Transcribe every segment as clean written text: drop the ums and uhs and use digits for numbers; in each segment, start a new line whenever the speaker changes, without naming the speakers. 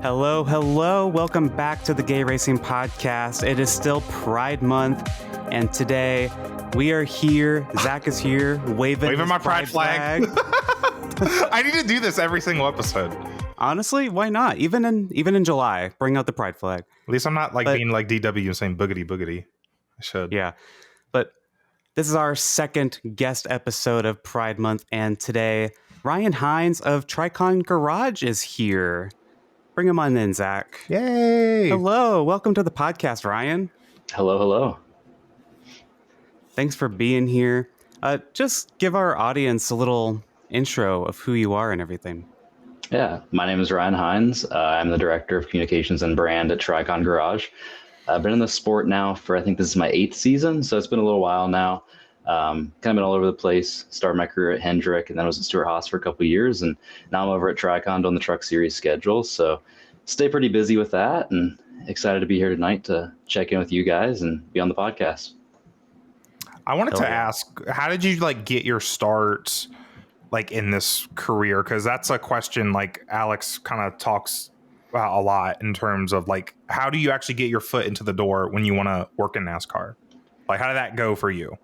Hello, hello. Welcome back to the Gay Racing Podcast. It is still Pride Month, and today we are here. Zack is here, waving
my pride flag. I need to do this every single episode.
Honestly, why not? Even in July, bring out the pride flag.
At least I'm not being like DW and saying boogity boogity. I should.
Yeah, but this is our second guest episode of Pride Month, and today Ryan Hines of TRICON Garage is here. Bring him on in, Zack.
Yay!
Hello, welcome to the podcast, Ryan.
Hello, hello.
Thanks for being here. Just give our audience a little intro of who you are and everything.
Yeah, my name is Ryan Hines. I'm the Director of Communications and Brand at TRICON Garage. I've been in the sport now for, I think this is my 8th season, so it's been a little while now. Kind of been all over the place. Started my career at Hendrick, and then I was at Stewart Haas for a couple of years, and now I'm over at TRICON on the Truck Series schedule. So stay pretty busy with that, and excited to be here tonight to check in with you guys and be on the podcast.
I wanted to ask, how did you get your start in this career? Because that's a question Alex kind of talks about a lot in terms of how do you actually get your foot into the door when you want to work in NASCAR? How did that go for you?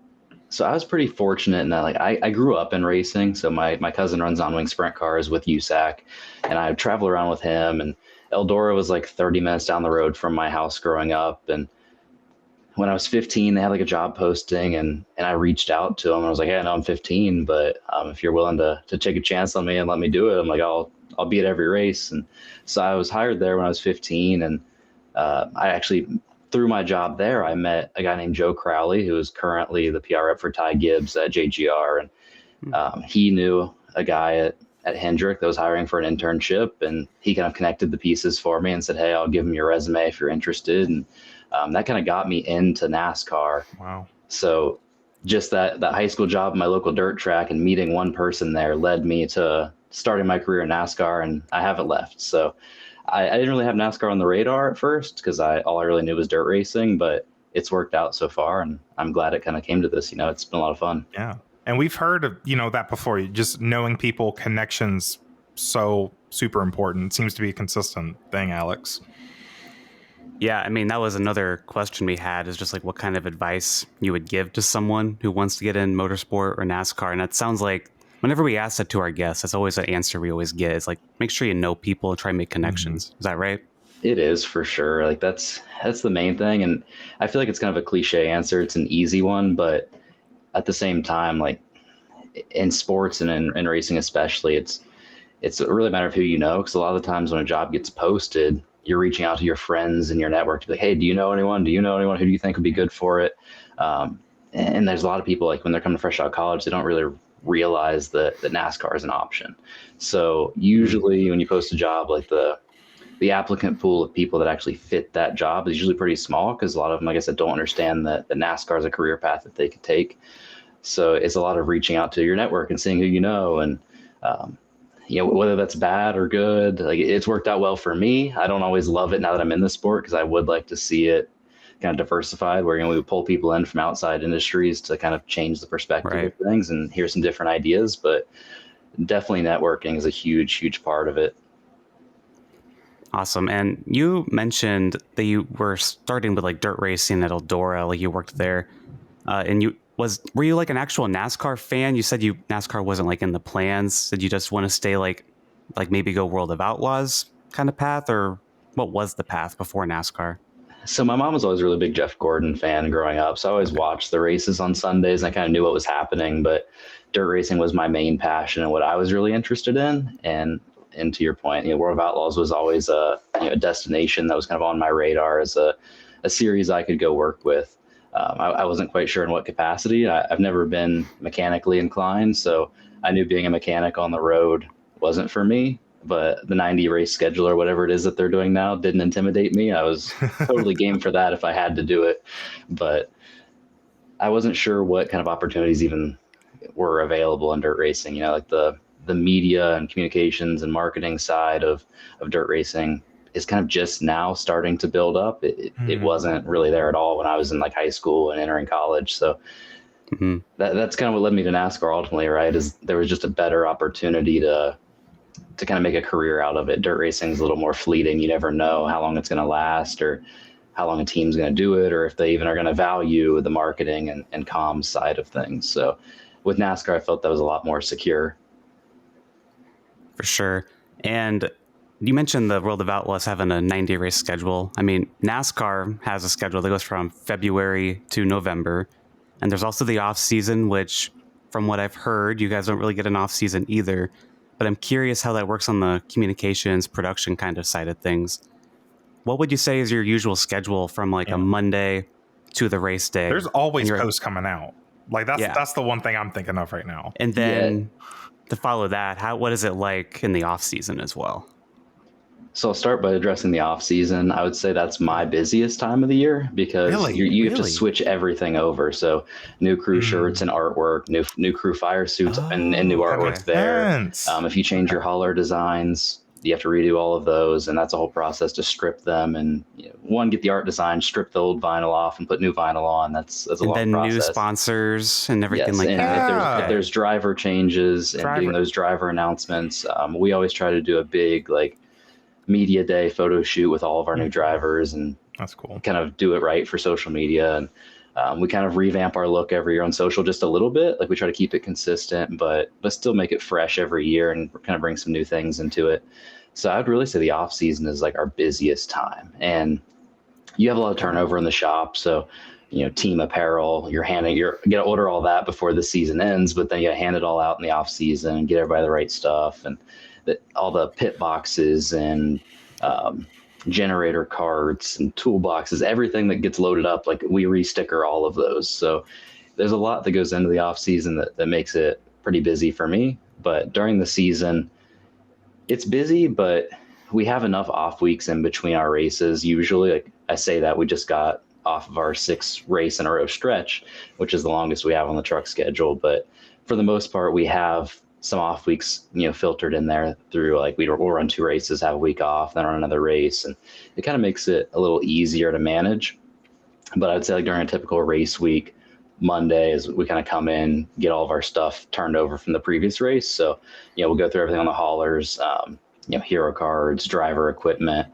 So I was pretty fortunate in that I grew up in racing. So my cousin runs on-wing sprint cars with Zack, and I would travel around with him. And Eldora was 30 minutes down the road from my house growing up. And when I was 15, they had a job posting, and I reached out to them. I was like, hey, I know I'm 15, but if you're willing to take a chance on me and let me do it, I'm like, I'll be at every race. And so I was hired there when I was 15, and I actually, through my job there, I met a guy named Joe Crowley, who is currently the PR rep for Ty Gibbs at JGR. And he knew a guy at Hendrick that was hiring for an internship, and he kind of connected the pieces for me and said, hey, I'll give him your resume if you're interested. And that kind of got me into NASCAR.
Wow.
So just that high school job at my local dirt track and meeting one person there led me to starting my career in NASCAR, and I haven't left. So I didn't really have NASCAR on the radar at first because all I really knew was dirt racing, but it's worked out so far, and I'm glad it kind of came to this. It's been a lot of fun.
Yeah. And we've heard of, that before. Just knowing people, connections, so super important. It seems to be a consistent thing, Alex.
Yeah, I mean, that was another question we had, is just what kind of advice you would give to someone who wants to get in motorsport or NASCAR. And it sounds like whenever we ask that to our guests, that's always an answer we always get. It's make sure you know people and try and make connections. Mm-hmm. Is that right?
It is, for sure. That's the main thing. And I feel like it's kind of a cliche answer. It's an easy one, but at the same time, in sports and in racing especially, it's really a matter of who you know. Because a lot of the times when a job gets posted, you're reaching out to your friends and your network to be like, hey, do you know anyone? Do you know anyone? Who do you think would be good for it? And there's a lot of people, when they're coming fresh out of college, they don't really realize that NASCAR is an option. So usually when you post a job, the applicant pool of people that actually fit that job is usually pretty small, because a lot of them, like I said, don't understand that NASCAR is a career path that they could take. So it's a lot of reaching out to your network and seeing who you know, and whether that's bad or good. It's worked out well for me. I don't always love it now that I'm in the sport, because I would like to see it kind of diversified, where we would pull people in from outside industries to kind of change the perspective of things and hear some different ideas. But definitely networking is a huge part of it.
Awesome. And you mentioned that you were starting with dirt racing at Eldora, you worked there, and were you an actual NASCAR fan? You said NASCAR wasn't in the plans. Did you just want to stay maybe go World of Outlaws kind of path, or what was the path before NASCAR?
So my mom was always a really big Jeff Gordon fan growing up. So I always watched the races on Sundays, and I kind of knew what was happening, but dirt racing was my main passion and what I was really interested in. And to your point, World of Outlaws was always a destination that was kind of on my radar as a series I could go work with. I wasn't quite sure in what capacity. I've never been mechanically inclined, so I knew being a mechanic on the road wasn't for me. But the 90 race schedule or whatever it is that they're doing now didn't intimidate me. I was totally game for that if I had to do it. But I wasn't sure what kind of opportunities even were available in dirt racing. The media and communications and marketing side of dirt racing is kind of just now starting to build up. It wasn't really there at all when I was in high school and entering college. So that's kind of what led me to NASCAR ultimately, right? Is there was just a better opportunity to to kind of make a career out of it. Dirt racing is a little more fleeting. You never know how long it's going to last or how long a team's going to do it, or if they even are going to value the marketing and comms side of things. So with NASCAR, I felt that was a lot more secure.
For sure. And you mentioned the World of Outlaws having a 90 race schedule. I mean, NASCAR has a schedule that goes from February to November. And there's also the off season, which from what I've heard, you guys don't really get an off season either. But I'm curious how that works on the communications production kind of side of things. What would you say is your usual schedule from like a Monday to the race day?
There's always posts coming out. Like that's the one thing I'm thinking of right now.
And then to follow that, what is it like in the off season as well?
So I'll start by addressing the off season. I would say that's my busiest time of the year because you have to switch everything over. So new crew shirts and artwork, new crew fire suits and new artwork there. If you change your hauler designs, you have to redo all of those, and that's a whole process to strip them and get the art design, strip the old vinyl off, and put new vinyl on. That's a long process. And then new
sponsors and everything like
and
that.
If there's driver changes and getting those driver announcements, we always try to do a big media day photo shoot with all of our new drivers, and
that's cool.
Kind of do it right for social media, and we kind of revamp our look every year on social just a little bit. Like we try to keep it consistent, but still make it fresh every year and kind of bring some new things into it. So I'd really say the off season is like our busiest time, and you have a lot of turnover in the shop. So, team apparel, you got to order all that before the season ends, but then you got to hand it all out in the off season and get everybody the right stuff, and all the pit boxes and generator carts and toolboxes, everything that gets loaded up, like we re-sticker all of those. So there's a lot that goes into the off season that makes it pretty busy for me. But during the season, it's busy, but we have enough off weeks in between our races. Usually, like I say that we just got off of our 6 race in a row stretch, which is the longest we have on the truck schedule. But for the most part, we have some off weeks, filtered in there through we'll run 2 races, have a week off, then run another race. And it kind of makes it a little easier to manage. But I'd say during a typical race week, Monday is we kind of come in, get all of our stuff turned over from the previous race. So, we'll go through everything on the haulers, hero cards, driver equipment.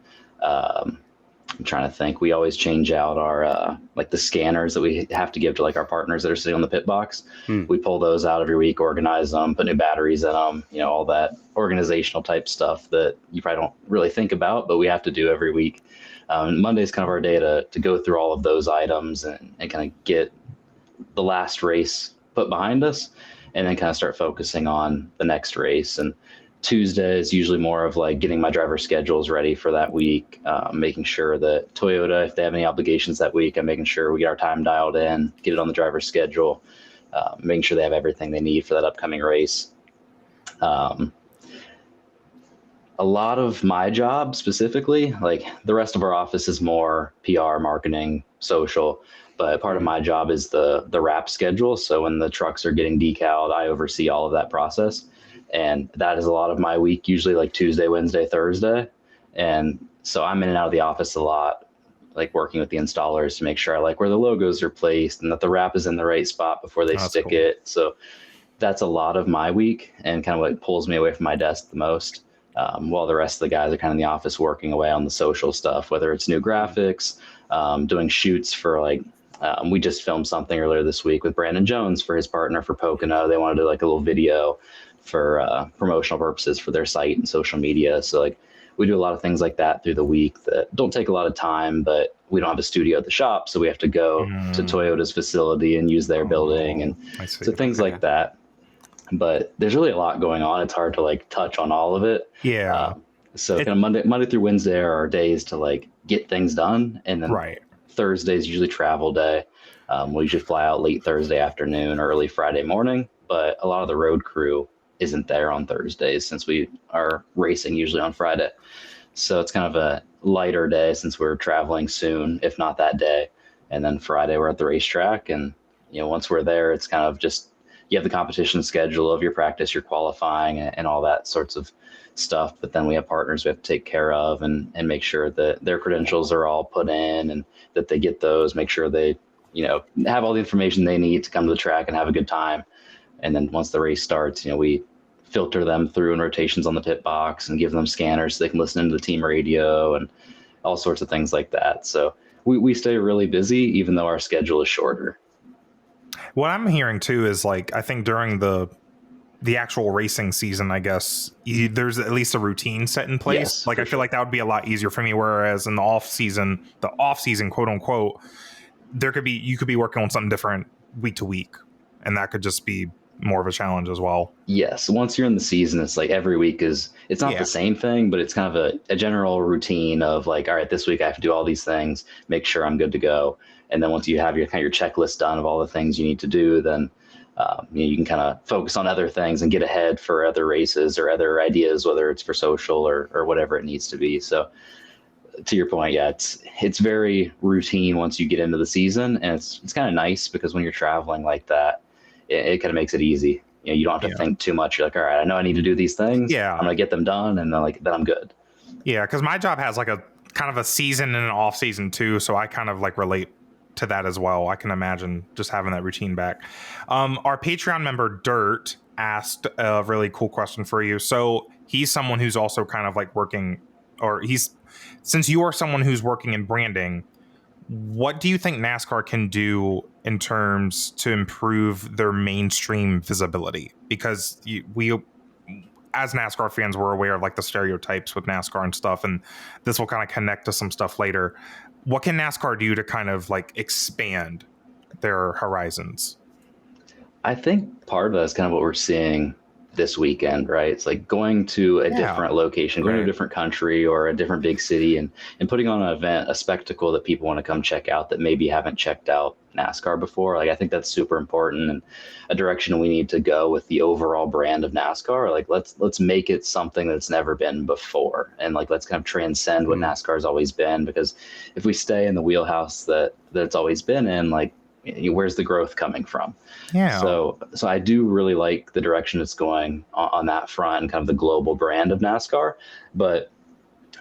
I'm trying to think. We always change out our the scanners that we have to give to our partners that are sitting on the pit box. We pull those out every week, organize them, put new batteries in them, all that organizational type stuff that you probably don't really think about, but we have to do every week. Monday's kind of our day to go through all of those items and kind of get the last race put behind us, and then kind of start focusing on the next race. And Tuesday is usually more of getting my driver schedules ready for that week, making sure that Toyota, if they have any obligations that week, I'm making sure we get our time dialed in, get it on the driver's schedule, making sure they have everything they need for that upcoming race. A lot of my job specifically, the rest of our office is more PR, marketing, social, but part of my job is the wrap schedule. So when the trucks are getting decaled, I oversee all of that process. And that is a lot of my week, usually Tuesday, Wednesday, Thursday. And so I'm in and out of the office a lot, working with the installers to make sure I like where the logos are placed and that the wrap is in the right spot before they stick it. So that's a lot of my week and kind of what pulls me away from my desk the most. While the rest of the guys are kind of in the office working away on the social stuff, whether it's new graphics, doing shoots for we just filmed something earlier this week with Brandon Jones for his partner for Pocono. They wanted to do a little video for promotional purposes for their site and social media. So we do a lot of things like that through the week that don't take a lot of time, but we don't have a studio at the shop. So we have to go to Toyota's facility and use their building. And so things like that. But there's really a lot going on. It's hard to touch on all of it.
Yeah.
So kind of Monday through Wednesday are our days to get things done. And then Thursday is usually travel day. We usually fly out late Thursday afternoon, early Friday morning, but a lot of the road crew isn't there on Thursdays since we are racing usually on Friday. So it's kind of a lighter day since we're traveling soon, if not that day. And then Friday we're at the racetrack, and once we're there, it's kind of just you have the competition schedule of your practice, your qualifying, and all that sorts of stuff. But then we have partners we have to take care of and make sure that their credentials are all put in and that they get those, make sure they, have all the information they need to come to the track and have a good time. And then once the race starts, we filter them through in rotations on the pit box and give them scanners so they can listen into the team radio and all sorts of things like that. So we stay really busy, even though our schedule is shorter.
What I'm hearing too is like, I think during the actual racing season, I guess there's at least a routine set in place.
Yes,
like I feel like that would be a lot easier for me. Whereas in the off season, quote unquote, you could be working on something different week to week, and that could just be more of a challenge as well.
Yes. Once you're in the season, it's like every week it's not the same thing, but it's kind of a general routine of like, all right, this week I have to do all these things, make sure I'm good to go. And then once you have your checklist done of all the things you need to do, then you can kind of focus on other things and get ahead for other races or other ideas, whether it's for social or whatever it needs to be. So to your point, yeah, it's very routine once you get into the season, and it's kind of nice because when you're traveling like that, it kind of makes it easy. You don't have to think too much. You're like, all right, I know I need to do these things.
Yeah,
I'm gonna get them done, and then I'm good.
Yeah, because my job has like a kind of a season and an off season too, so I kind of like relate to that as well. I can imagine just having that routine back. Our Patreon member Dirt asked a really cool question for you. So he's someone who's also kind of like working, since you are someone who's working in branding, what do you think NASCAR can do in terms to improve their mainstream visibility? Because we, as NASCAR fans, we're aware of like the stereotypes with NASCAR and stuff, and this will kind of connect to some stuff later. What can NASCAR do to kind of like expand their horizons?
I think part of that is kind of what we're seeing this weekend, right? It's like going to a different location, going to a different country or a different big city and putting on an event, a spectacle that people want to come check out that maybe haven't checked out NASCAR before. Like, I think that's super important and a direction we need to go with the overall brand of NASCAR. Like, let's make it something that's never been before. And like, let's kind of transcend what NASCAR has always been, because if we stay in the wheelhouse that it's always been in, like, where's the growth coming from?
Yeah.
So I do really like the direction it's going on that front, kind of the global brand of NASCAR. But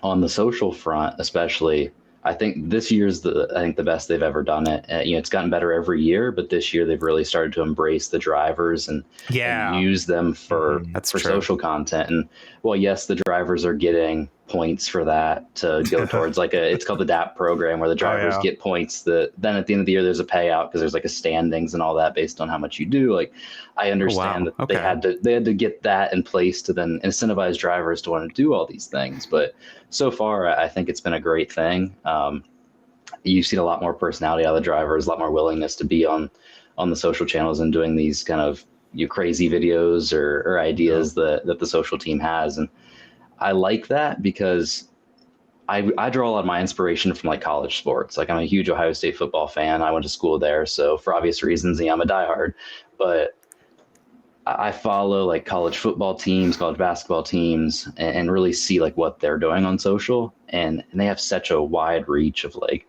on the social front, especially, I think this year's the best they've ever done it. It's gotten better every year, but this year they've really started to embrace the drivers and use them for social content. And well, yes, the drivers are getting points for that to go towards it's called the DAP program, where the drivers get points that then at the end of the year there's a payout because there's like a standings and all that based on how much you do. Like, I understand that they had to get that in place to then incentivize drivers to want to do all these things. But so far, I think it's been a great thing. You've seen a lot more personality out of the drivers, a lot more willingness to be on the social channels and doing these kind of crazy videos or ideas that the social team has. And I like that because I draw a lot of my inspiration from like college sports. Like, I'm a huge Ohio State football fan. I went to school there, so for obvious reasons, I'm a diehard. But I follow like college football teams, college basketball teams, and really see like what they're doing on social. And they have such a wide reach of like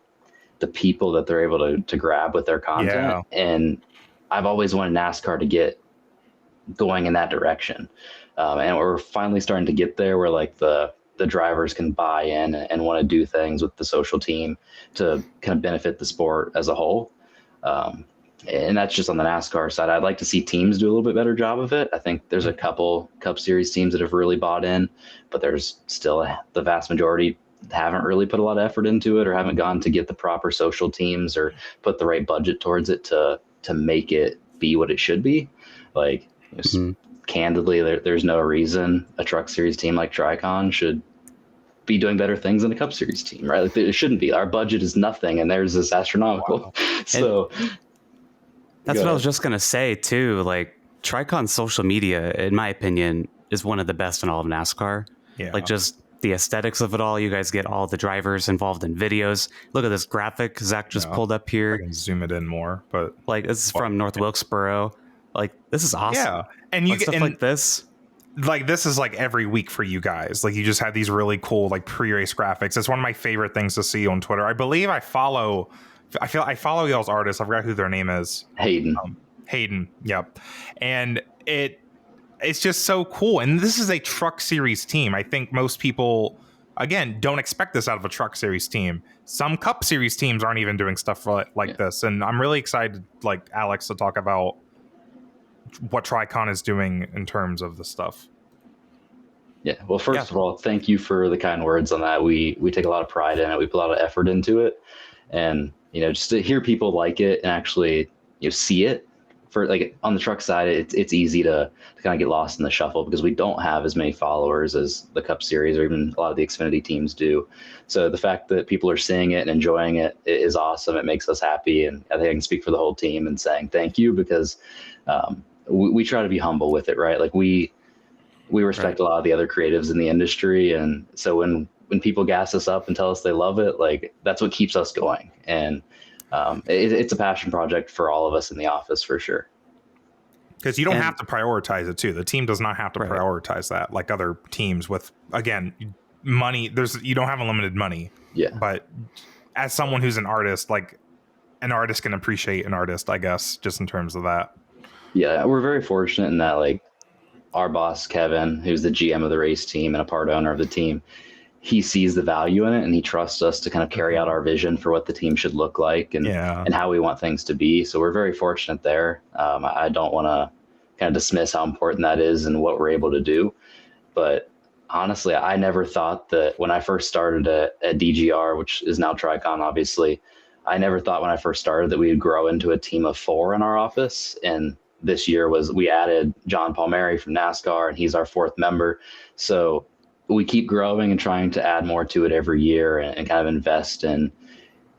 the people that they're able to grab with their content. Yeah. And I've always wanted NASCAR to get going in that direction. And we're finally starting to get there where like the drivers can buy in and want to do things with the social team to kind of benefit the sport as a whole. And that's just on the NASCAR side. I'd like to see teams do a little bit better job of it. I think there's a couple Cup Series teams that have really bought in, but there's still the vast majority haven't really put a lot of effort into it or haven't gone to get the proper social teams or put the right budget towards it to make it be what it should be. Like, candidly, there's no reason a Truck Series team like TRICON should be doing better things than a Cup Series team, right? Like, it shouldn't be. Our budget is nothing, and theirs is astronomical. Wow. So
that's what I was just gonna say too. Like, TRICON's social media, in my opinion, is one of the best in all of NASCAR. Yeah. Like, just the aesthetics of it all. You guys get all the drivers involved in videos. Look at this graphic Zack just pulled up here.
I can zoom it in more, but
like, this is from North Wilkesboro. Like, this is awesome.
Yeah, and you
get stuff like this.
Like, this is like every week for you guys. Like, you just have these really cool like pre-race graphics. It's one of my favorite things to see on Twitter. I believe I follow y'all's artists. I forgot who their name is. Hayden. Yep. And it's just so cool. And this is a Truck Series team. I think most people, again, don't expect this out of a Truck Series team. Some Cup Series teams aren't even doing stuff like this. And I'm really excited, like Alex, to talk about what TRICON is doing in terms of the stuff.
Yeah. Well, first of all, thank you for the kind words on that. We take a lot of pride in it. We put a lot of effort into it, and just to hear people like it and actually see it for like on the truck side, it's easy to kind of get lost in the shuffle because we don't have as many followers as the Cup Series or even a lot of the Xfinity teams do. So the fact that people are seeing it and enjoying it is awesome. It makes us happy, and I think I can speak for the whole team in saying thank you because we try to be humble with it, right? Like we respect a lot of the other creatives in the industry. And so when people gas us up and tell us they love it, like that's what keeps us going. And it's a passion project for all of us in the office for sure.
Because you don't have to prioritize it too. The team does not have to prioritize that like other teams with, again, money. You don't have unlimited money.
Yeah.
But as someone who's an artist, like an artist can appreciate an artist, I guess, just in terms of that.
Yeah, we're very fortunate in that, like, our boss, Kevin, who's the GM of the race team and a part owner of the team, he sees the value in it and he trusts us to kind of carry out our vision for what the team should look like and how we want things to be. So we're very fortunate there. I don't want to kind of dismiss how important that is and what we're able to do. But honestly, I never thought that when I first started at DGR, which is now TRICON, obviously, I never thought when I first started that we would grow into a team of 4 in our office. And this year we added John Palmieri from NASCAR, and he's our 4th member. So we keep growing and trying to add more to it every year and kind of invest in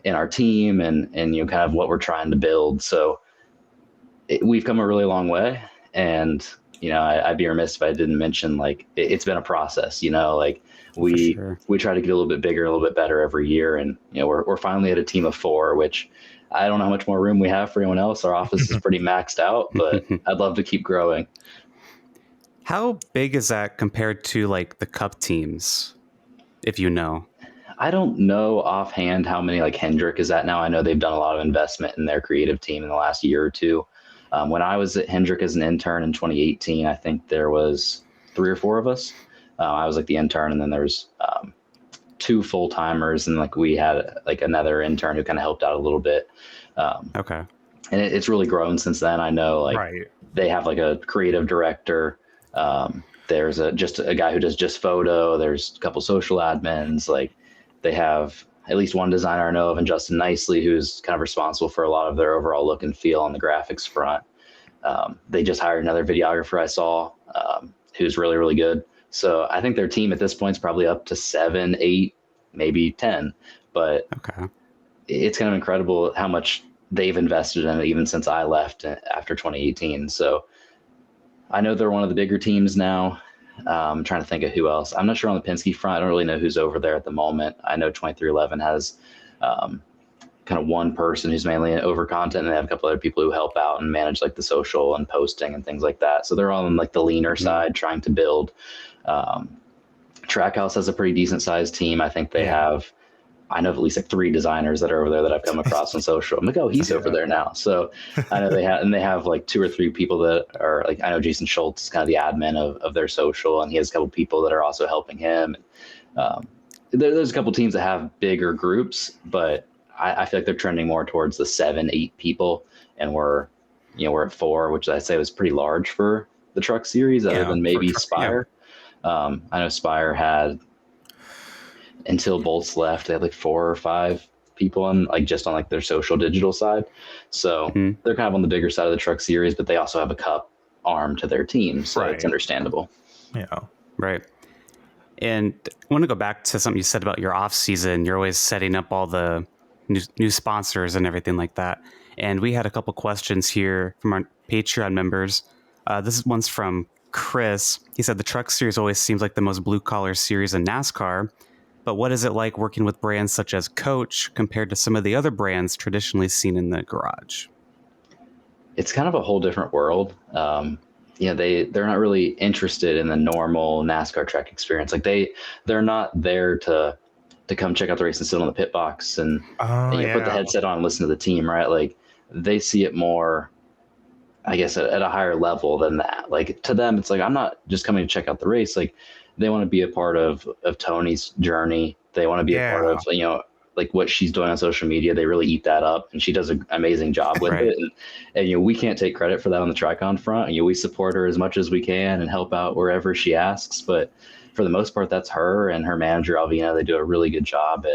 our team and kind of what we're trying to build. So we've come a really long way. And, I'd be remiss if I didn't mention, like, it's been a process, like we try to get a little bit bigger, a little bit better every year. And, we're finally at a team of 4, which I don't know how much more room we have for anyone else. Our office is pretty maxed out, but I'd love to keep growing.
How big is that compared to like the Cup teams, if you know?
I don't know offhand how many like Hendrick is at now. I know they've done a lot of investment in their creative team in the last year or two. When I was at Hendrick as an intern in 2018, I think there was 3 or 4 of us. I was like the intern, and then there's 2 full-timers, and like we had like another intern who kind of helped out a little bit.
Okay.
And it's really grown since then. I know like they have like a creative director. There's just a guy who does just photo. There's a couple social admins. Like they have at least one designer I know of, and Justin Nicely, who's kind of responsible for a lot of their overall look and feel on the graphics front. They just hired another videographer I saw, who's really, really good. So I think their team at this point is probably up to 7, 8, maybe 10. But it's kind of incredible how much they've invested in it even since I left after 2018. So I know they're one of the bigger teams now. I'm trying to think of who else. I'm not sure on the Penske front. I don't really know who's over there at the moment. I know 2311 has kind of one person who's mainly over content, and they have a couple other people who help out and manage like the social and posting and things like that. So they're all on like the leaner side, trying to build. Trackhouse has a pretty decent sized team. I think they have, I know of at least like 3 designers that are over there that I've come across on social. I'm like, oh, he's over there now. So I know they have like 2 or 3 people that are like, I know Jason Schultz is kind of the admin of their social, and he has a couple people that are also helping him. There's a couple teams that have bigger groups, but I feel like they're trending more towards the 7, 8 people. And we're at 4, which I say was pretty large for the truck series, other than maybe Spire. I know Spire had, until Bolts left, they had like 4 or 5 people on like just on like their social digital side. So they're kind of on the bigger side of the truck series, but they also have a Cup arm to their team. So it's understandable.
Yeah.
Right. And I want to go back to something you said about your off season. You're always setting up all the new sponsors and everything like that. And we had a couple questions here from our Patreon members. This one's from Chris. He said the truck series always seems like the most blue collar series in NASCAR. But what is it like working with brands such as Coach compared to some of the other brands traditionally seen in the garage?
It's kind of a whole different world. They're not really interested in the normal NASCAR track experience. Like they're not there to come check out the race and sit on the pit box and put the headset on and listen to the team, right? Like they see it more, I guess, at a higher level than that. Like to them, it's like, I'm not just coming to check out the race. Like they want to be a part of Tony's journey. They want to be a part of, like what she's doing on social media. They really eat that up, and she does an amazing job with it. And we can't take credit for that on the TRICON front. We support her as much as we can and help out wherever she asks. But for the most part, that's her and her manager, Alvina. They do a really good job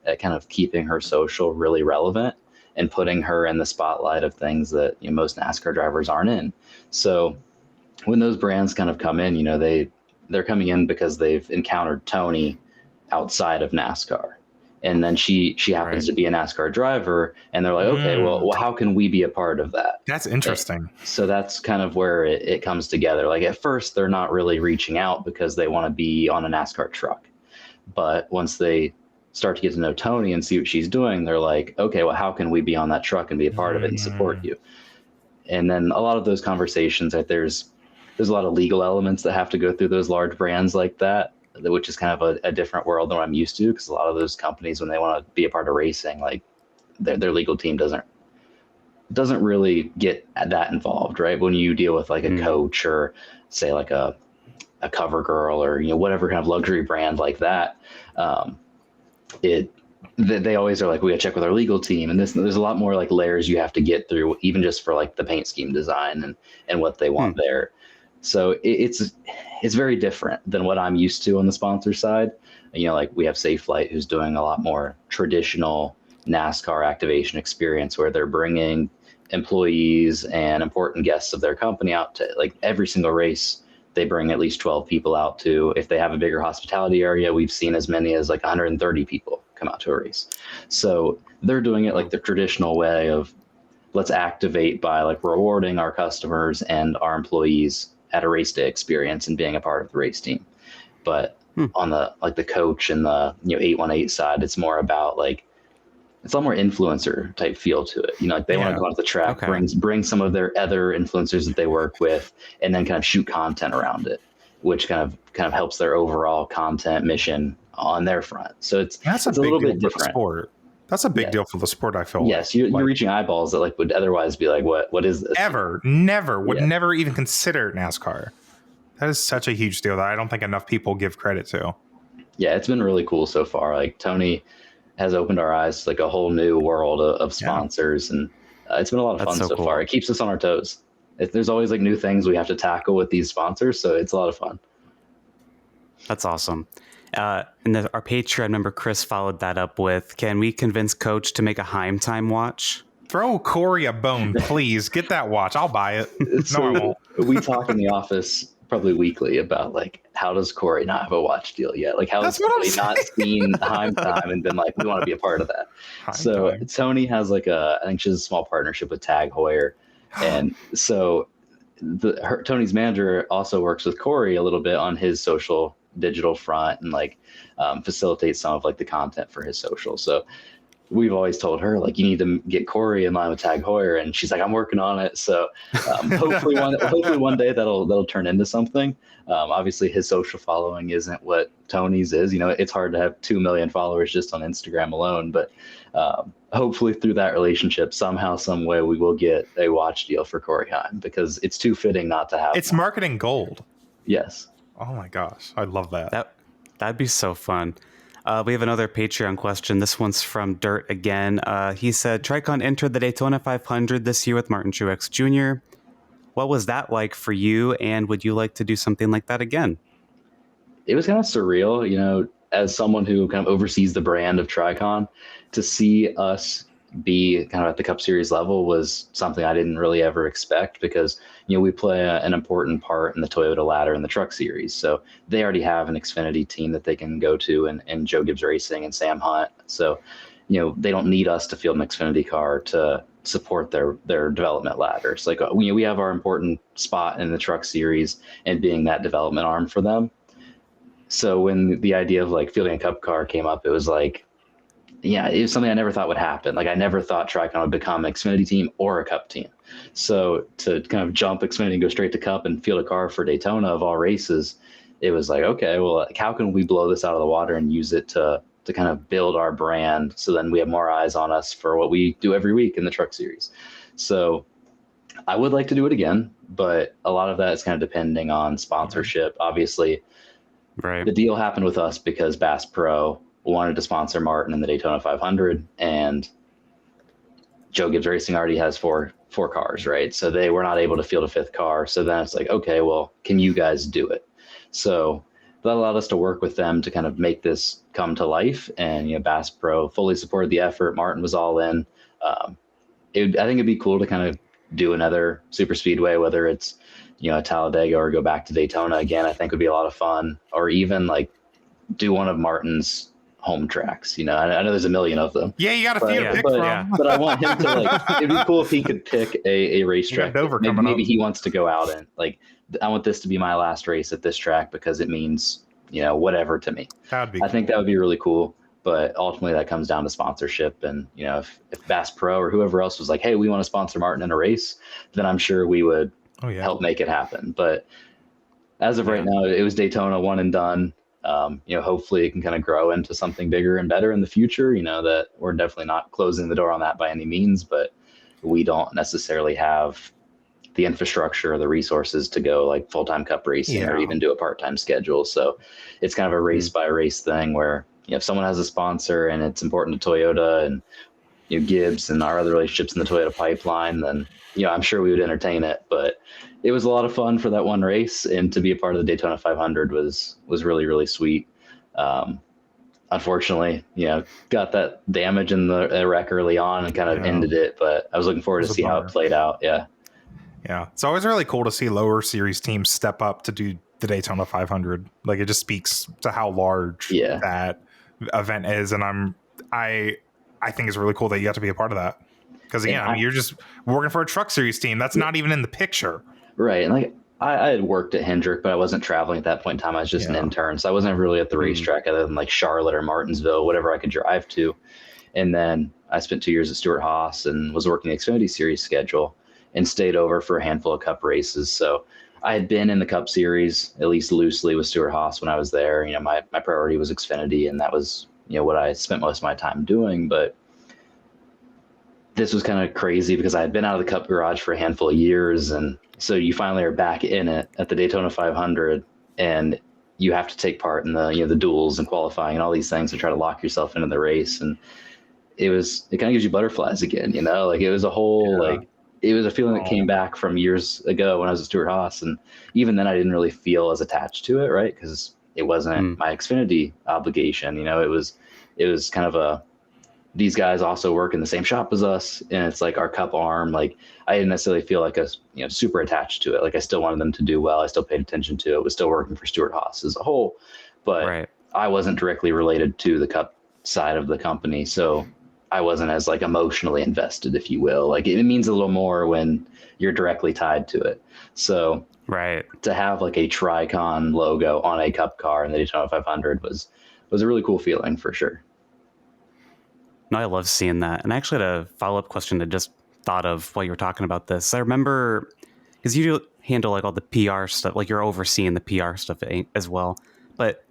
at kind of keeping her social really relevant and putting her in the spotlight of things that, you know, most NASCAR drivers aren't in. So when those brands kind of come in, you know, they're coming in because they've encountered Tony outside of NASCAR. And then she happens to be a NASCAR driver, and they're like, okay, well, how can we be a part of that?
That's interesting.
So that's kind of where it comes together. Like at first, they're not really reaching out because they want to be on a NASCAR truck. But once they start to get to know Tony and see what she's doing, they're like, okay, well, how can we be on that truck and be a part of it and support you? And then a lot of those conversations, that there's a lot of legal elements that have to go through those large brands like that, which is kind of a different world than what I'm used to, because a lot of those companies, when they want to be a part of racing, like their legal team doesn't really get that involved, right? When you deal with like a coach or say like a cover girl or, you know, whatever kind of luxury brand like that, they always are like, we gotta check with our legal team, and there's a lot more like layers you have to get through, even just for like the paint scheme design and what they want there. So it's very different than what I'm used to on the sponsor side. You know, like we have Safe Flight, who's doing a lot more traditional NASCAR activation experience, where they're bringing employees and important guests of their company out to like every single race. They bring at least 12 people out to. If they have a bigger hospitality area, we've seen as many as like 130 people come out to a race. So they're doing it like the traditional way of, let's activate by like rewarding our customers and our employees at a race day experience and being a part of the race team. But on the like the coach and the, you know, 818 side, it's more about like, it's a lot more influencer type feel to it. You know, like they want to go onto the track, bring some of their other influencers that they work with, and then kind of shoot content around it, which kind of helps their overall content mission on their front. So it's a little bit different.
Sport. That's a big deal for the sport, I feel.
Yes, you're reaching eyeballs that like would otherwise be like, what is this?
Never even consider NASCAR. That is such a huge deal that I don't think enough people give credit to.
Yeah, it's been really cool so far. Like Tony has opened our eyes to like a whole new world of sponsors, and it's been a lot of fun so far. It keeps us on our toes. There's always like new things we have to tackle with these sponsors, so it's a lot of fun.
That's awesome. And our Patreon member Chris followed that up with, can we convince Coach to make a Hines time watch?
Throw Corey a bone, please. Get that watch. I'll buy it.
So
I won't.
We talk in the office probably weekly about like, how does Corey not have a watch deal yet? Like, how has Corey not seen Hines time and been like, we want to be a part of that? So Tony has like I think she has a small partnership with Tag Heuer. And so Tony's manager also works with Corey a little bit on his social digital front and like facilitates some of like the content for his social. So we've always told her like, you need to get Corey in line with Tag Heuer, and she's like, I'm working on it. So hopefully one day that'll turn into something. Obviously his social following isn't what Tony's is. You know, it's hard to have 2 million followers just on Instagram alone, but hopefully through that relationship, somehow, some way, we will get a watch deal for Corey Hines, because it's too fitting not to have.
It's marketing gold.
Yes.
Oh my gosh, I love that.
That'd be so fun. We have another Patreon question. This one's from Dirt again. He said, TRICON entered the Daytona 500 this year with Martin Truex Jr. What was that like for you, and would you like to do something like that again?
It was kind of surreal, you know, as someone who kind of oversees the brand of TRICON, to see us be kind of at the Cup Series level was something I didn't really ever expect, because, you know, we play an important part in the Toyota ladder in the Truck Series. So they already have an Xfinity team that they can go to, and Joe Gibbs Racing and Sam Hunt. So, you know, they don't need us to field an Xfinity car to support their development ladder. It's like, we have our important spot in the Truck Series and being that development arm for them. So when the idea of like fielding a Cup car came up, it was like, yeah, it was something I never thought would happen. Like I never thought TRICON would become an Xfinity team or a Cup team. So to kind of jump Xfinity and go straight to Cup and field a car for Daytona of all races, it was like, okay, well, like, how can we blow this out of the water and use it to kind of build our brand, so then we have more eyes on us for what we do every week in the Truck Series. So I would like to do it again, but a lot of that is kind of depending on sponsorship. Obviously, the deal happened with us because Bass Pro wanted to sponsor Martin in the Daytona 500, and Joe Gibbs Racing already has four cars, right? So they were not able to field a fifth car. So then it's like, okay, well, can you guys do it? So that allowed us to work with them to kind of make this come to life. And, Bass Pro fully supported the effort. Martin was all in. I think it'd be cool to kind of do another super speedway, whether it's, Talladega or go back to Daytona again. I think would be a lot of fun, or even like do one of Martin's home tracks. I know there's a million of them.
Yeah, you got a few to pick from.
But I want him to it'd be cool if he could pick a racetrack. Maybe he wants to go out and I want this to be my last race at this track because it means, whatever to me.
That'd be
I think that would be really cool. But ultimately that comes down to sponsorship. And, if Bass Pro or whoever else was like, hey, we want to sponsor Martin in a race, then I'm sure we would help make it happen. But as of right now, it was Daytona, one and done. Hopefully it can kind of grow into something bigger and better in the future, that we're definitely not closing the door on that by any means, but we don't necessarily have the infrastructure or the resources to go like full-time cup racing or even do a part-time schedule. So it's kind of a race by race thing where, if someone has a sponsor and it's important to Toyota and Gibbs and our other relationships in the Toyota pipeline, then I'm sure we would entertain it. But it was a lot of fun for that one race, and to be a part of the Daytona 500 was really, really sweet. Unfortunately, got that damage in the wreck early on and kind of ended it. But I was looking forward to see how it played out. Yeah.
It's always really cool to see lower series teams step up to do the Daytona 500. Like, it just speaks to how large that event is, and I think it's really cool that you got to be a part of that, because again, you're just working for a truck series team that's not even in the picture,
right? And I had worked at Hendrick, but I wasn't traveling at that point in time. I was just an intern, so I wasn't really at the racetrack other than like Charlotte or Martinsville, whatever I could drive to. And then I spent 2 years at Stewart-Haas and was working the Xfinity Series schedule and stayed over for a handful of Cup races. So I had been in the Cup Series, at least loosely, with Stewart-Haas when I was there. My priority was Xfinity, and that was, what I spent most of my time doing. But this was kind of crazy because I had been out of the Cup garage for a handful of years. And so you finally are back in it at the Daytona 500, and you have to take part in the, the duels and qualifying and all these things to try to lock yourself into the race. And it kind of gives you butterflies again, it was a whole, it was a feeling that came back from years ago when I was at Stewart-Haas. And even then I didn't really feel as attached to it, right? Because it wasn't my Xfinity obligation. It was kind of these guys also work in the same shop as us, and it's like our Cup arm. Like, I didn't necessarily feel like super attached to it. Like, I still wanted them to do well. I still paid attention to it. Was still working for Stewart-Haas as a whole, but I wasn't directly related to the Cup side of the company. So I wasn't as emotionally invested, if you will. Like, it means a little more when you're directly tied to it. So to have a TRICON logo on a Cup car in the Daytona 500 was a really cool feeling for sure.
No, I love seeing that. And I actually had a follow-up question that just thought of while you were talking about this. I remember, because you handle all the PR stuff, you're overseeing the PR stuff as well. But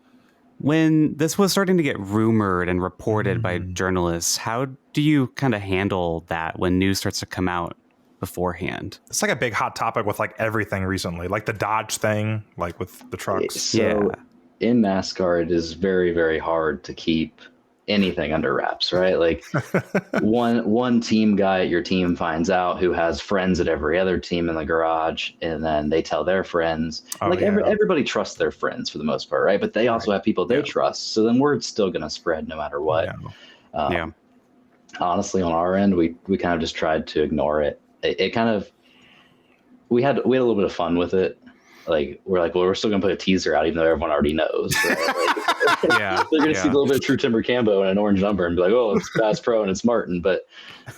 when this was starting to get rumored and reported by journalists, how do you kind of handle that when news starts to come out beforehand?
It's a big hot topic with everything recently, like the Dodge thing, with the trucks.
So in NASCAR, it is very, very hard to keep anything under wraps, right? One team guy at your team finds out who has friends at every other team in the garage, and then they tell their friends. Everybody trusts their friends for the most part, right? But they also have people they trust. So then word's still going to spread no matter what. Honestly, on our end, we kind of just tried to ignore it. It kind of, we had a little bit of fun with it. We're still gonna put a teaser out, even though everyone already knows. Right? They're gonna see a little bit of True Timber Cambo and an orange number and be like, "Oh, it's Bass Pro and it's Martin." But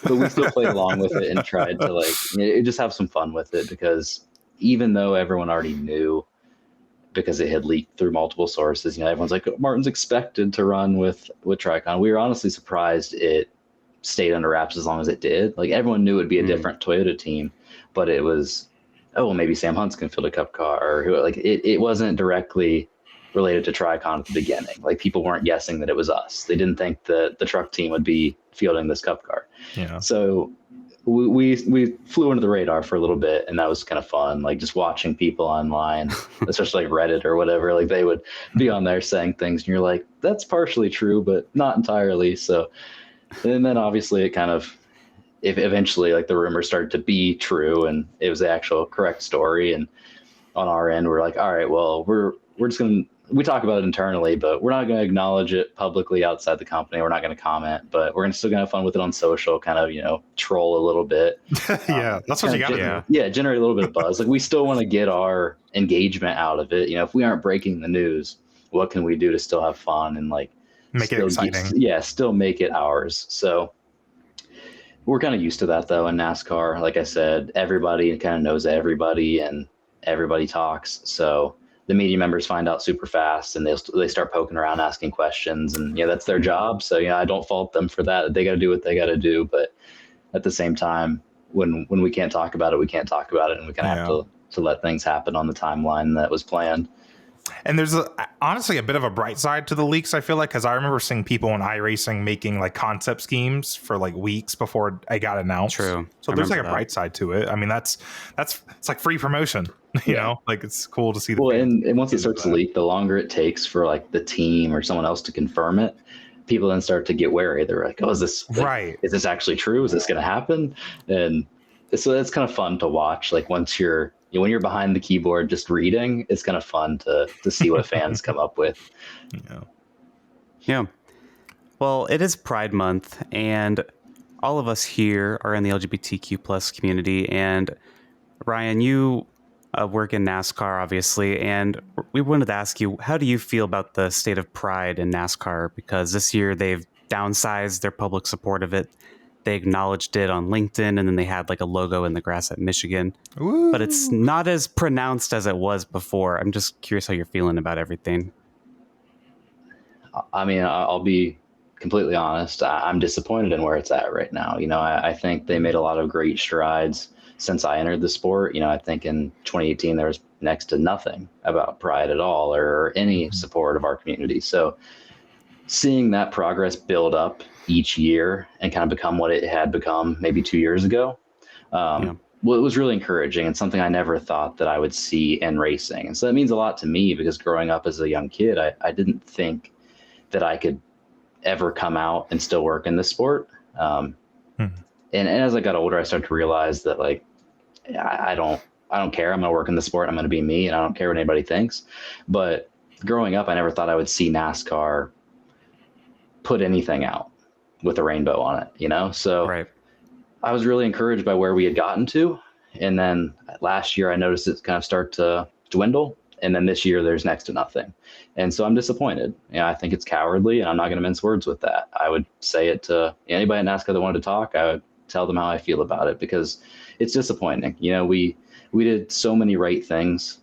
we still played along with it and tried to just have some fun with it, because even though everyone already knew, because it had leaked through multiple sources, everyone's like, Martin's expected to run with TRICON. We were honestly surprised it stayed under wraps as long as it did. Everyone knew it'd be a different Toyota team, but it was, oh, well, maybe Sam Hunt's can field a Cup car, or who. It wasn't directly related to TRICON at the beginning. People weren't guessing that it was us. They didn't think that the truck team would be fielding this Cup car. So we flew under the radar for a little bit, and that was kind of fun. Just watching people online, especially Reddit or whatever, they would be on there saying things, and you're like, that's partially true, but not entirely. So, and then obviously it kind of, if eventually the rumors started to be true and it was the actual correct story, and on our end we're like, all right, well, we're just gonna we talk about it internally, but we're not going to acknowledge it publicly outside the company. We're not going to comment, but we're still going to have fun with it on social, kind of, troll a little bit.
Yeah, that's what you got to do.
Yeah, generate a little bit of buzz. Like, we still want to get our engagement out of it. If we aren't breaking the news, what can we do to still have fun and like
Make it exciting?
Still make it ours. So we're kind of used to that though in NASCAR. Like I said, everybody kind of knows everybody and everybody talks. So the media members find out super fast and they start poking around, asking questions, and that's their job. So I don't fault them for that. They got to do what they got to do. But at the same time, when we can't talk about it, we can't talk about it, and we kind of have to let things happen on the timeline that was planned.
And there's honestly a bit of a bright side to the leaks, I feel like, because I remember seeing people in iRacing making like concept schemes for like weeks before it got announced.
True.
So there's like a bright side to it. I mean, it's like free promotion, you know, like it's cool to see.
And once it starts to leak, the longer it takes for like the team or someone else to confirm it, people then start to get wary. They're like, oh, is this right? Is this actually true? Is this going to happen? And so it's kind of fun to watch. Like when you're behind the keyboard just reading, it's kind of fun to see what fans come up with.
Yeah. Well, it is Pride Month, and all of us here are in the LGBTQ plus community. And Ryan, you work in NASCAR, obviously, and we wanted to ask you, how do you feel about the state of pride in NASCAR? Because this year they've downsized their public support of it. They acknowledged it on LinkedIn, and then they had like a logo in the grass at Michigan. Ooh. But it's not as pronounced as it was before. I'm just curious how you're feeling about everything.
I mean, I'll be completely honest. I'm disappointed in where it's at right now. I think they made a lot of great strides since I entered the sport. I think in 2018, there was next to nothing about pride at all or any support of our community. So seeing that progress build up each year and kind of become what it had become maybe 2 years ago, well, it was really encouraging and something I never thought that I would see in racing. And so that means a lot to me because growing up as a young kid, I didn't think that I could ever come out and still work in this sport. And as I got older, I started to realize that like, I don't care. I'm going to work in the sport. I'm going to be me, and I don't care what anybody thinks. But growing up, I never thought I would see NASCAR put anything out with a rainbow on it, So right. I was really encouraged by where we had gotten to. And then last year I noticed it kind of start to dwindle. And then this year there's next to nothing. And so I'm disappointed. I think it's cowardly, and I'm not going to mince words with that. I would say it to anybody at NASCAR that wanted to talk. I would tell them how I feel about it because it's disappointing. We did so many right things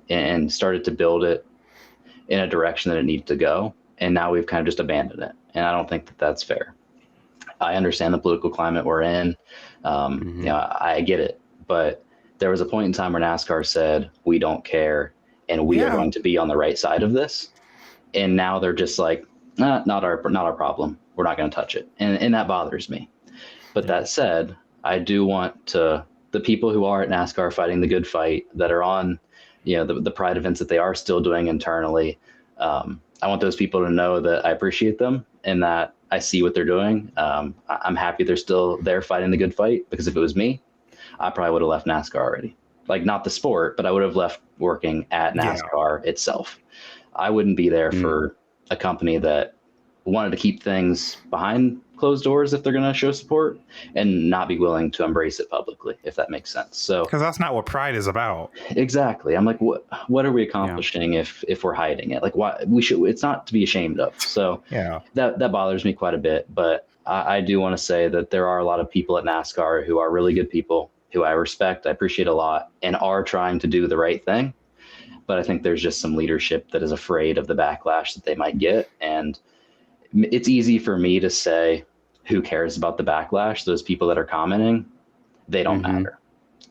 and started to build it in a direction that it needed to go. And now we've kind of just abandoned it. And I don't think that that's fair. I understand the political climate we're in. I get it. But there was a point in time where NASCAR said, we don't care, and we are going to be on the right side of this. And now they're just like, not our problem. We're not going to touch it. And that bothers me. But that said, I do want the people who are at NASCAR fighting the good fight, that are on the pride events that they are still doing internally. I want those people to know that I appreciate them and that I see what they're doing. I'm happy they're still there fighting the good fight, because if it was me, I probably would have left NASCAR already. Like, not the sport, but I would have left working at NASCAR itself. I wouldn't be there for a company that wanted to keep things behind closed doors if they're going to show support, and not be willing to embrace it publicly, if that makes sense. So,
because that's not what pride is about.
Exactly. I'm like, what are we accomplishing if we're hiding it? Like, why it's not to be ashamed of. So that bothers me quite a bit. But I do want to say that there are a lot of people at NASCAR who are really good people, who I respect, I appreciate a lot, and are trying to do the right thing. But I think there's just some leadership that is afraid of the backlash that they might get. And it's easy for me to say, who cares about the backlash? Those people that are commenting, they don't matter.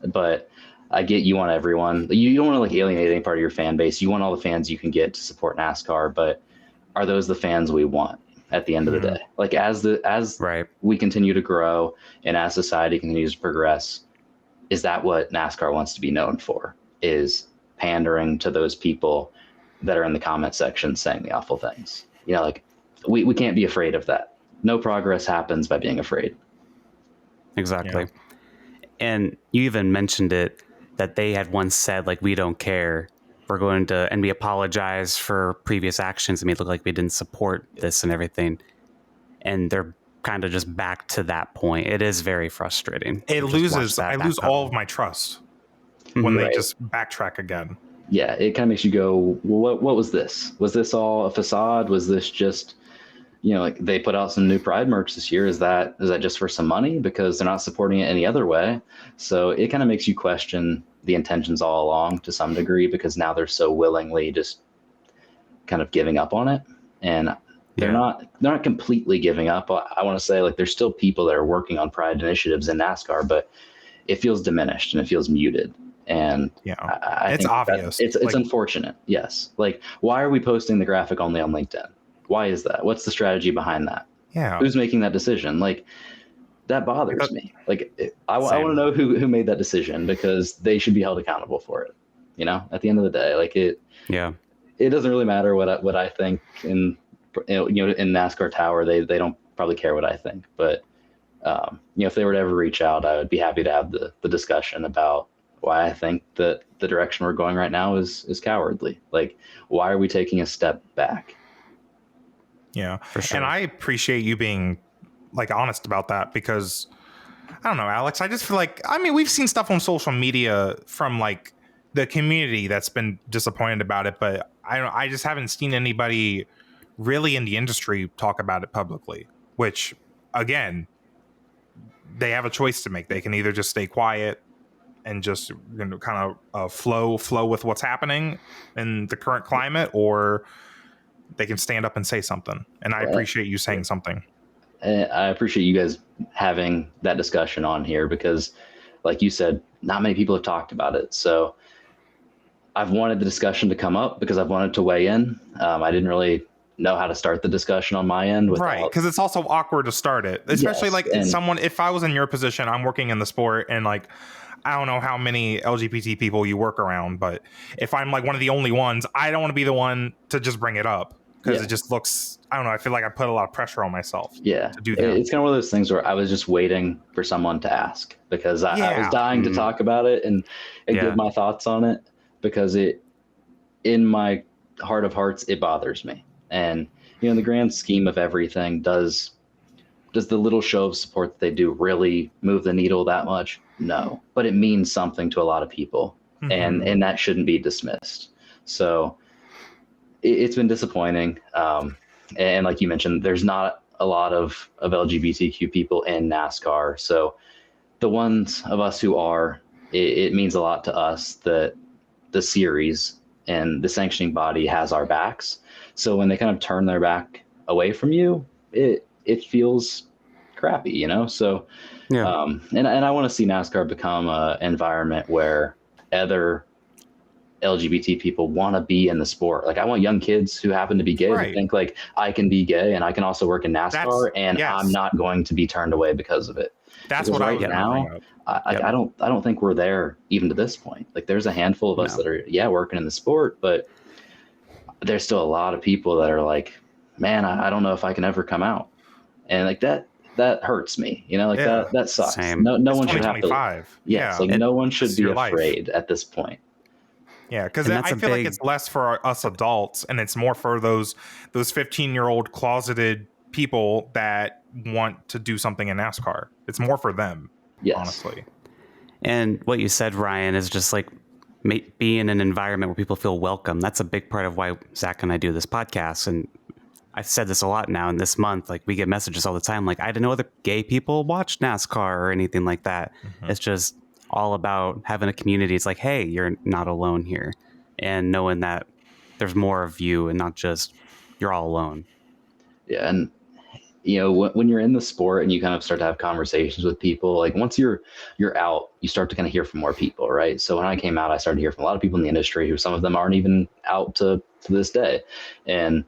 But I get, you want everyone. You don't want to like alienate any part of your fan base. You want all the fans you can get to support NASCAR. But are those the fans we want at the end of the day? Like, as we continue to grow and as society continues to progress, is that what NASCAR wants to be known for? Is pandering to those people that are in the comment section saying the awful things? Like, we can't be afraid of that. No progress happens by being afraid.
Exactly. And you even mentioned it, that they had once said, like, we don't care. and we apologize for previous actions. It made it look like we didn't support this and everything. And they're kind of just back to that point. It is very frustrating.
I lose all of my trust when they just backtrack again.
Yeah, it kind of makes you go, well, what was this? Was this all a facade? Was this just, like they put out some new Pride merch this year? Is that just for some money because they're not supporting it any other way? So it kind of makes you question the intentions all along to some degree, because now they're so willingly just kind of giving up on it. And they're not completely giving up. I want to say, like, there's still people that are working on Pride initiatives in NASCAR, but it feels diminished and it feels muted. And I
it's
think
obvious.
It's unfortunate. Yes. Like, why are we posting the graphic only on LinkedIn? Why is that? What's the strategy behind that?
Yeah.
Who's making that decision? Like, that bothers me. Like, I want to know who made that decision, because they should be held accountable for it. At the end of the day, like it doesn't really matter what I think in NASCAR Tower. They don't probably care what I think, but if they were to ever reach out, I would be happy to have the discussion about why I think that the direction we're going right now is cowardly. Like, why are we taking a step back?
Yeah, for sure. And I appreciate you being like honest about that, because I don't know, Alex, I just feel like, we've seen stuff on social media from like the community that's been disappointed about it, but I just haven't seen anybody really in the industry talk about it publicly, which again, they have a choice to make. They can either just stay quiet and just kind of flow with what's happening in the current climate, or they can stand up and say something. And I appreciate you saying something.
I appreciate you guys having that discussion on here, because like you said, not many people have talked about it. So I've wanted the discussion to come up because I've wanted to weigh in. I didn't really know how to start the discussion on my end.
Right, because it's also awkward to start it, especially if I was in your position, I'm working in the sport, and like, I don't know how many LGBT people you work around, but if I'm like one of the only ones, I don't want to be the one to just bring it up, because it just looks, I don't know, I feel like I put a lot of pressure on myself to do that.
It's kind of one of those things where I was just waiting for someone to ask, because I was dying to talk about it and give my thoughts on it, because in my heart of hearts, it bothers me. And, in the grand scheme of everything, does the little show of support that they do really move the needle that much? No, but it means something to a lot of people, and that shouldn't be dismissed. So it's been disappointing. And like you mentioned, there's not a lot of LGBTQ people in NASCAR. So the ones of us who are, it means a lot to us that the series and the sanctioning body has our backs. So when they kind of turn their back away from you, it feels crappy, So, and I want to see NASCAR become an environment where other LGBT people want to be in the sport. Like, I want young kids who happen to be gay to think like, I can be gay and I can also work in NASCAR, I'm not going to be turned away because of it.
That's what right now.
I don't think we're there even to this point. Like, there's a handful of us that are working in the sport, but there's still a lot of people that are like, man, I don't know if I can ever come out. And like that hurts me, that sucks.
Same.
No one should have to. Yes, like no one should be afraid at this point.
Yeah, because I feel like it's less for us adults, and it's more for those 15-year-old closeted people that want to do something in NASCAR. It's more for them, honestly. And
what you said, Ryan, is just like be in an environment where people feel welcome. That's a big part of why Zach and I do this podcast. And I've said this a lot now in this month. Like, we get messages all the time. Like, I didn't know other gay people watch NASCAR or anything like that. It's just all about having a community. It's like, hey, you're not alone here, and knowing that there's more of you and not just you're all alone.
Yeah. And when you're in the sport and you kind of start to have conversations with people, like once you're out, you start to kind of hear from more people, right? So when I came out, I started to hear from a lot of people in the industry who, some of them aren't even out to this day, and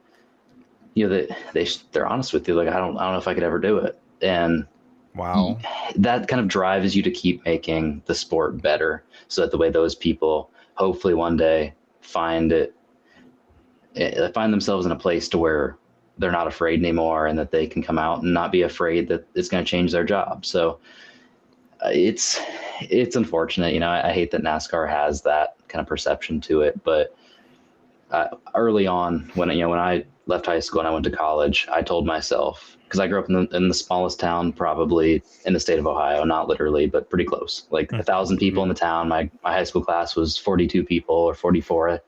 they're honest with you, like, I don't know if I could ever do it. And
wow,
that kind of drives you to keep making the sport better, so that the way those people hopefully one day find themselves in a place to where they're not afraid anymore, and that they can come out and not be afraid that it's going to change their job. So it's unfortunate. I hate that NASCAR has that kind of perception to it, but early on when I left high school and I went to college, I told myself, because I grew up in the smallest town probably in the state of Ohio, not literally, but pretty close, like 1,000 people in the town. My high school class was 42 people or 44.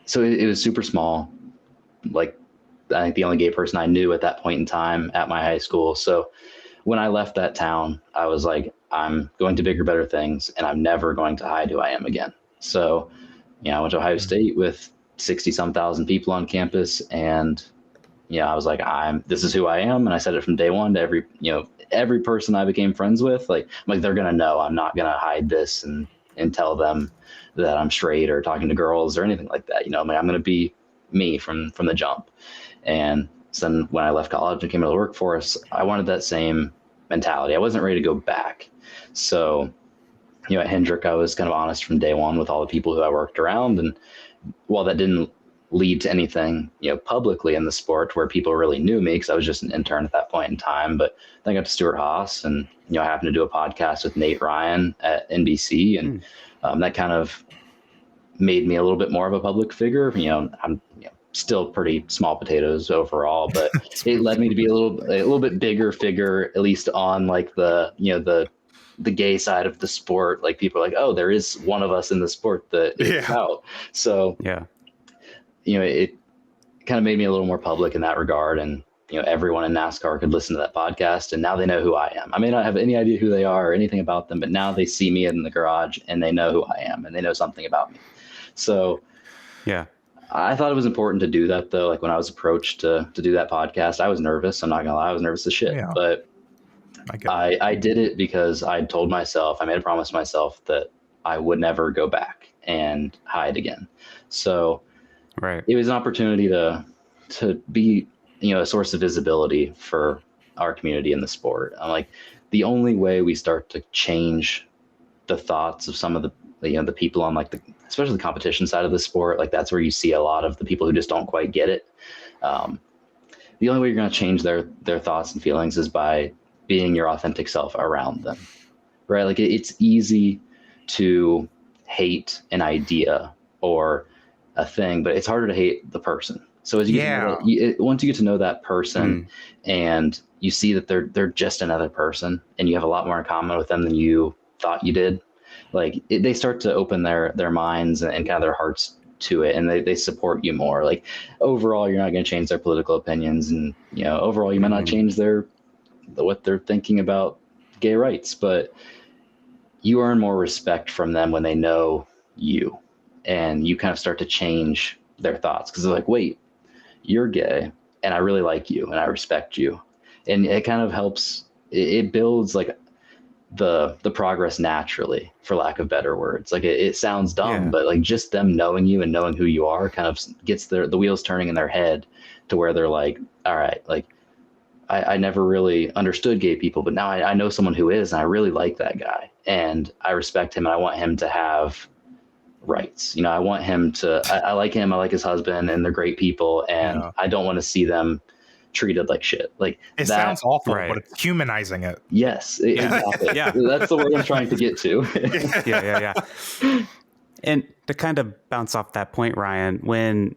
So it was super small. Like, I think the only gay person I knew at that point in time at my high school. So when I left that town, I was like, I'm going to bigger, better things, and I'm never going to hide who I am again. So, I went to Ohio State with 60 some thousand people on campus, and I was like, this is who I am. And I said it from day one to every person I became friends with. Like, they're going to know I'm not going to hide this and tell them that I'm straight or talking to girls or anything like that. I'm going to be me from the jump. And so then when I left college and came into the workforce, I wanted that same mentality. I wasn't ready to go back. So, at Hendrick, I was kind of honest from day one with all the people who I worked around. And while that didn't lead to anything, publicly in the sport where people really knew me, because I was just an intern at that point in time, but then I got to Stuart Haas, and, I happened to do a podcast with Nate Ryan at NBC. And that kind of made me a little bit more of a public figure. I'm still pretty small potatoes overall, but it led me to be a little bit bigger figure, at least on like the gay side of the sport. Like, people are like, oh, there is one of us in the sport that is out. So it kind of made me a little more public in that regard. And, everyone in NASCAR could listen to that podcast, and now they know who I am. I may not have any idea who they are or anything about them, but now they see me in the garage and they know who I am and they know something about me. So I thought it was important to do that, though. Like, when I was approached to do that podcast, I was nervous. I'm not gonna lie, I was nervous as shit. Yeah. But I did it because I told myself, I made a promise to myself that I would never go back and hide again. So it was an opportunity to be, a source of visibility for our community in the sport. I'm like, the only way we start to change the thoughts of some of the people on especially the competition side of the sport, like, that's where you see a lot of the people who just don't quite get it. The only way you're going to change their thoughts and feelings is by being your authentic self around them, right? Like, it's easy to hate an idea or a thing, but it's harder to hate the person. So as you once you get to know that person and you see that they're just another person, and you have a lot more in common with them than you thought you did, like, they start to open their minds and kind of their hearts to it, and they support you more. Like, overall, you're not going to change their political opinions, and overall you might not change what they're thinking about gay rights, but you earn more respect from them when they know you, and you kind of start to change their thoughts, because they're like, wait, you're gay and I really like you and I respect you. And it kind of helps, it builds like the progress naturally, for lack of better words. Like, it sounds dumb, but like, just them knowing you and knowing who you are kind of gets the wheels turning in their head to where they're like, all right, like, I never really understood gay people, but now I know someone who is, and I really like that guy, and I respect him, and I want him to have rights. I want him to, I like him, I like his husband, and they're great people, and I don't want to see them treated like shit. Like,
it sounds awful, but it's humanizing it.
Yes, exactly. That's the word I'm trying to get to.
And to kind of bounce off that point, Ryan, when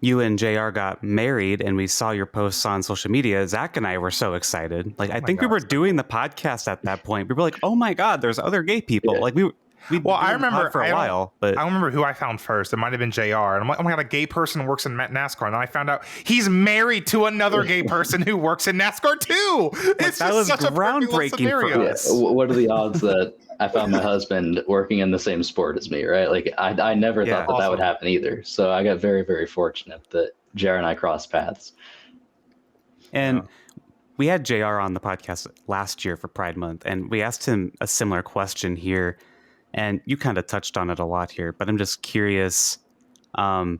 you and JR got married and we saw your posts on social media, Zack and I were so excited. Like, I think we were doing the podcast at that point. We were like, oh my God, there's other gay people. Like, I
remember
for a while, but
I remember who I found first. It might have been JR. And I'm like, oh my God, a gay person works in NASCAR. And then I found out he's married to another gay person who works in NASCAR too. It's
that was groundbreaking for us.
What are the odds that I found my husband working in the same sport as me, right? Like, I never thought that would happen either. So I got very, very fortunate that JR and I crossed paths.
And we had JR on the podcast last year for Pride Month, and we asked him a similar question here. And you kind of touched on it a lot here, but I'm just curious, have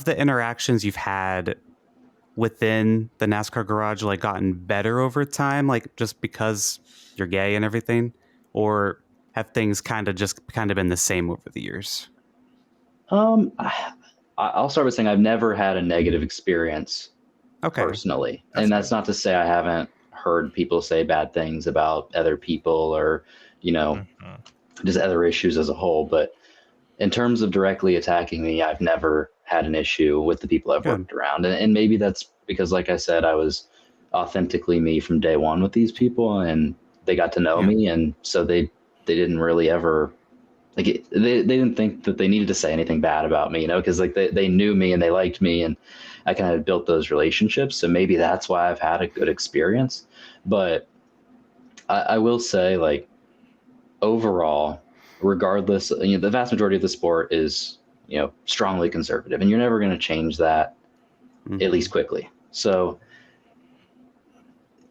the interactions you've had within the NASCAR garage, like, gotten better over time, like, just because you're gay and everything? Or have things kind of been the same over the years?
I'll start by saying I've never had a negative experience personally. And that's not to say I haven't heard people say bad things about other people or, just other issues as a whole. But in terms of directly attacking me, I've never had an issue with the people I've
Good.
worked around. And maybe that's because, like I said, I was authentically me from day one with these people, and they got to know me. And so they didn't really ever they didn't think that they needed to say anything bad about me, because like they knew me and they liked me, and I kind of built those relationships. So maybe that's why I've had a good experience. But I will say, like, overall, regardless, the vast majority of the sport is, strongly conservative, and you're never going to change that, at least quickly. So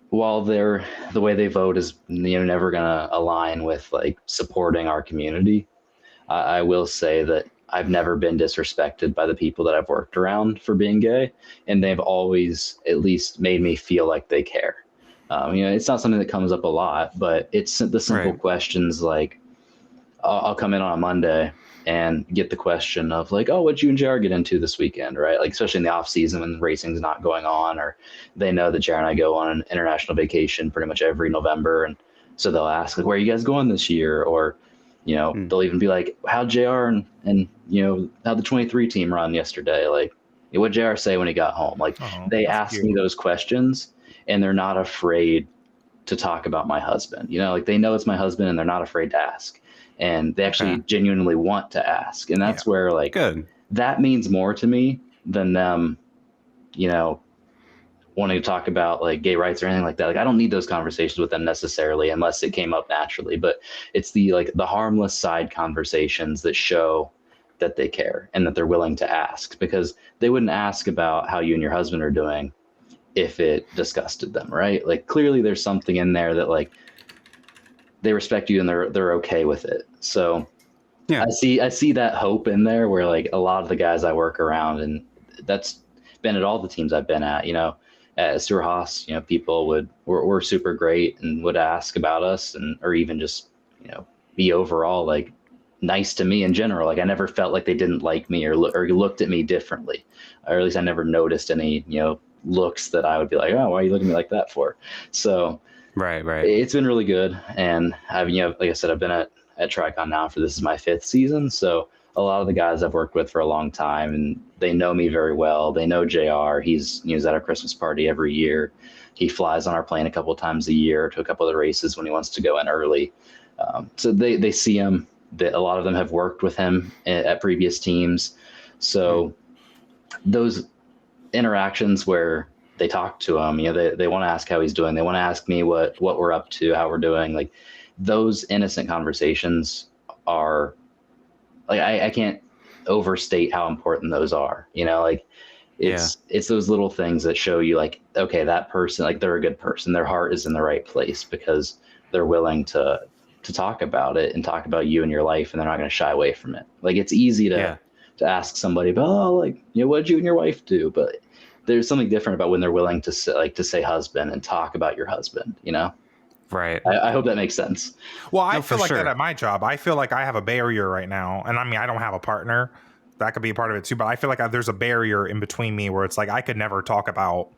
while the way they vote is, never going to align with like supporting our community, I will say that I've never been disrespected by the people that I've worked around for being gay, and they've always at least made me feel like they care. It's not something that comes up a lot, but it's the simple questions like, I'll come in on a Monday and get the question of like, oh, what'd you and JR get into this weekend, right? Like, especially in the off season when racing's not going on, or they know that JR and I go on an international vacation pretty much every November. And so they'll ask, like, where are you guys going this year? Or, they'll even be like, how'd JR and how'd the 23 team run yesterday? Like, what'd JR say when he got home? Like, they ask me those questions, and they're not afraid to talk about my husband. Like, they know it's my husband, and they're not afraid to ask. And they actually genuinely want to ask. And that's where, like, that means more to me than them, wanting to talk about like gay rights or anything like that. Like, I don't need those conversations with them necessarily unless it came up naturally, but it's the harmless side conversations that show that they care and that they're willing to ask, because they wouldn't ask about how you and your husband are doing if it disgusted them, right? Like, clearly there's something in there that, like, they respect you and they're okay with it. So I see that hope in there, where like a lot of the guys I work around, and that's been at all the teams I've been at, at Stuart Haas, people were super great and would ask about us, or even just, be overall like nice to me in general. Like, I never felt like they didn't like me or looked at me differently, or at least I never noticed any, looks that I would be like, oh, why are you looking at me like that for? So
right.
It's been really good. And I've, like I said, I've been at TRICON now for, this is my 5th season. So a lot of the guys I've worked with for a long time, and they know me very well. They know JR. He's at our Christmas party every year. He flies on our plane a couple of times a year to a couple of the races when he wants to go in early. So they see him. A lot of them have worked with him at previous teams. So those interactions where they talk to him, they want to ask how he's doing. They want to ask me what we're up to, how we're doing. Like, those innocent conversations are, like, I can't overstate how important those are. Like, it's those little things that show you, like, okay, that person, like, they're a good person. Their heart is in the right place because they're willing to talk about it and talk about you and your life, and they're not going to shy away from it. Like, it's easy to ask somebody about, oh, like, what'd you and your wife do? But there's something different about when they're willing to say husband and talk about your husband,
Right.
I hope that makes sense.
Well, I feel like that at my job. I feel like I have a barrier right now. And I mean, I don't have a partner. That could be a part of it too. But I feel like there's a barrier in between me where it's like I could never talk about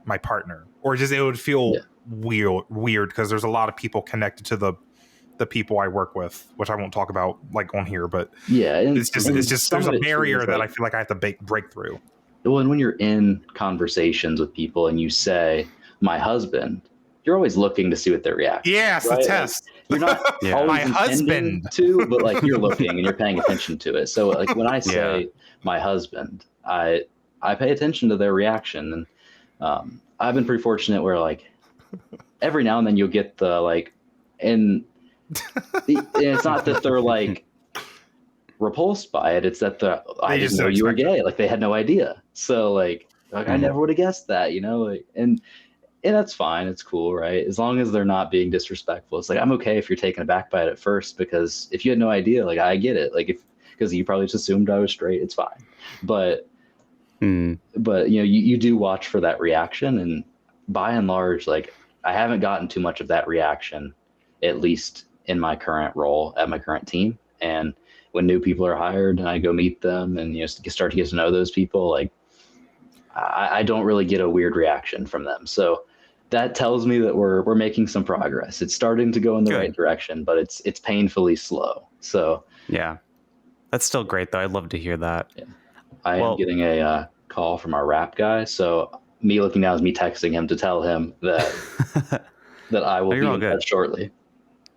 my partner, or just it would feel weird because there's a lot of people connected to the people I work with, which I won't talk about like on here. But it's just there's a barrier that I feel like I have to break through.
Well, and when you're in conversations with people and you say my husband, you're always looking to see what their reaction.
Yeah, it's
right?
a test.
Like, you're not always
my husband
to, but like, you're looking and you're paying attention to it. So like, when I say my husband, I pay attention to their reaction. And I've been pretty fortunate where, like, every now and then you'll get the, like, and it's not that they're like repulsed by it. It's that I didn't know you were gay. Like, they had no idea. So like I never would have guessed that, like, and that's fine. It's cool, right? As long as they're not being disrespectful. It's like, I'm okay if you're taken aback by it at first, because if you had no idea, like, I get it. Like, because you probably just assumed I was straight, it's fine. But you do watch for that reaction, and by and large, like, I haven't gotten too much of that reaction, at least in my current role at my current team. And when new people are hired and I go meet them and start to get to know those people, like, I don't really get a weird reaction from them. So that tells me that we're making some progress. It's starting to go in the right direction, but it's painfully slow. So
That's still great, though. I'd love to hear that.
Yeah. I am getting a call from our rap guy, so me looking now is me texting him to tell him that that I will be in touch shortly.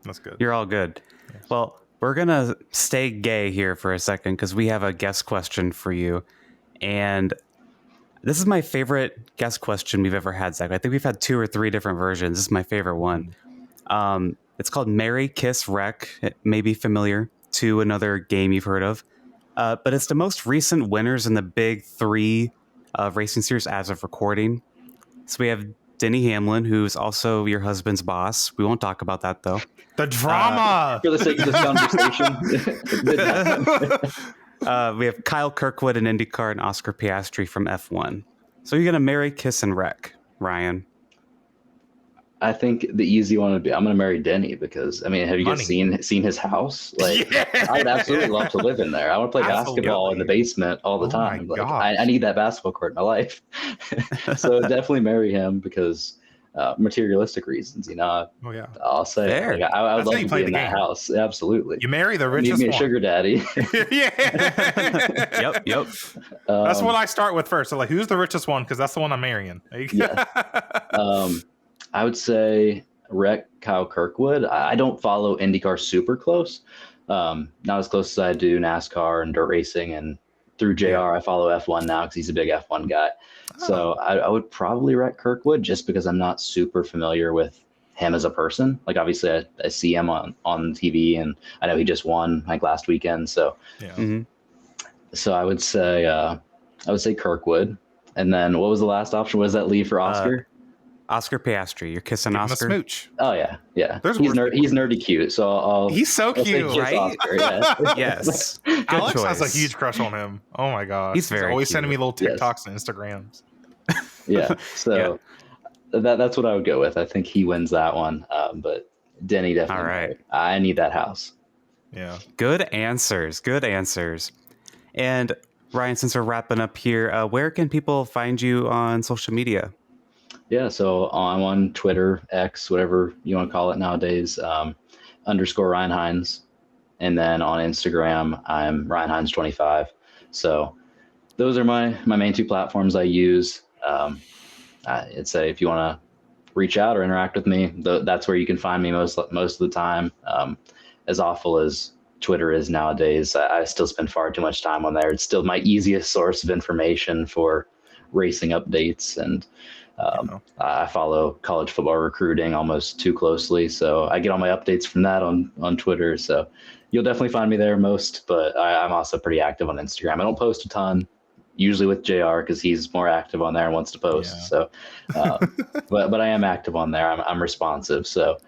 That's good.
You're all good. Yes. Well, we're going to stay gay here for a second because we have a guest question for you. And this is my favorite guest question we've ever had, Zack. I think we've had 2 or 3 different versions. This is my favorite one. It's called Marry, Kiss, Wreck. It may be familiar to another game you've heard of. But it's the most recent winners in the big 3 racing series as of recording. So we have Denny Hamlin, who's also your husband's boss. We won't talk about that, though.
The drama!
For the sake of this
conversation. We have Kyle Kirkwood in IndyCar and Oscar Piastri from F1. So you're going to marry, kiss, and wreck, Ryan.
I think the easy one would be I'm going to marry Denny because, I mean, have you guys seen his house? Like, I would absolutely love to live in there. I want to play basketball in the basement all the time. Like, I need that basketball court in my life. So definitely marry him because materialistic reasons, you know. I'll say like, I would love to be in that house. Absolutely.
You marry the richest one.
Need me a sugar daddy.
Yep.
That's what I start with first. So like, who's the richest one? Because that's the one I'm marrying.
Yeah. I would say wreck Kyle Kirkwood. I don't follow IndyCar super close. Not as close as I do NASCAR and dirt racing, and through JR I follow F1 now because he's a big F1 guy. So I would probably wreck Kirkwood just because I'm not super familiar with him as a person. Like obviously I see him on TV, and I know he just won like last weekend. So so I would say Kirkwood. And then what was the last option? What does that leave for Oscar?
Oscar Piastri. You're kissing Oscar.
A smooch.
Oh yeah. He's nerdy cute. So
he's so cute, right?
Oscar, yeah.
Yes.
Alex has a huge crush on him. Oh my god.
He's always
sending me little TikToks and Instagrams.
Yeah. So that's what I would go with. I think he wins that one. But Denny definitely.
All right.
I need that house.
Yeah.
Good answers. And Ryan, since we're wrapping up here, where can people find you on social media?
Yeah, so I'm on Twitter, X, whatever you want to call it nowadays, _Ryan Hines. And then on Instagram, I'm Ryan Hines 25. So those are my main 2 platforms I use. I'd say if you want to reach out or interact with me, that's where you can find me most of the time. As awful as Twitter is nowadays, I still spend far too much time on there. It's still my easiest source of information for racing updates, and I follow college football recruiting almost too closely, so I get all my updates from that on Twitter. So you'll definitely find me there most, but I'm also pretty active on Instagram. I don't post a ton, usually with JR because he's more active on there and wants to post. So, but I am active on there. I'm responsive. So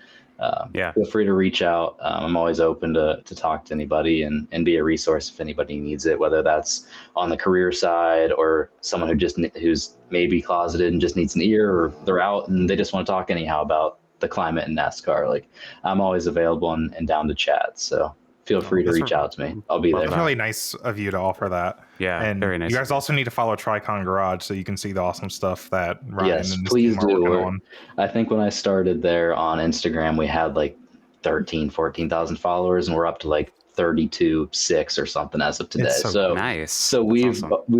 feel free to reach out. I'm always open to talk to anybody and be a resource if anybody needs it, whether that's on the career side or someone who's maybe closeted and just needs an ear, or they're out and they just want to talk anyhow about the climate in NASCAR. Like I'm always available and down to chat. So feel free to reach out to me. I'll be there.
It's really nice of you to offer that.
Yeah,
and
very nice.
You guys also need to follow TRICON Garage so you can see the awesome stuff that Ryan and his
please
team are working on.
I think when I started there on Instagram, we had like 14,000 followers, and we're up to like 32,600 or something as of today.
It's so nice.
So we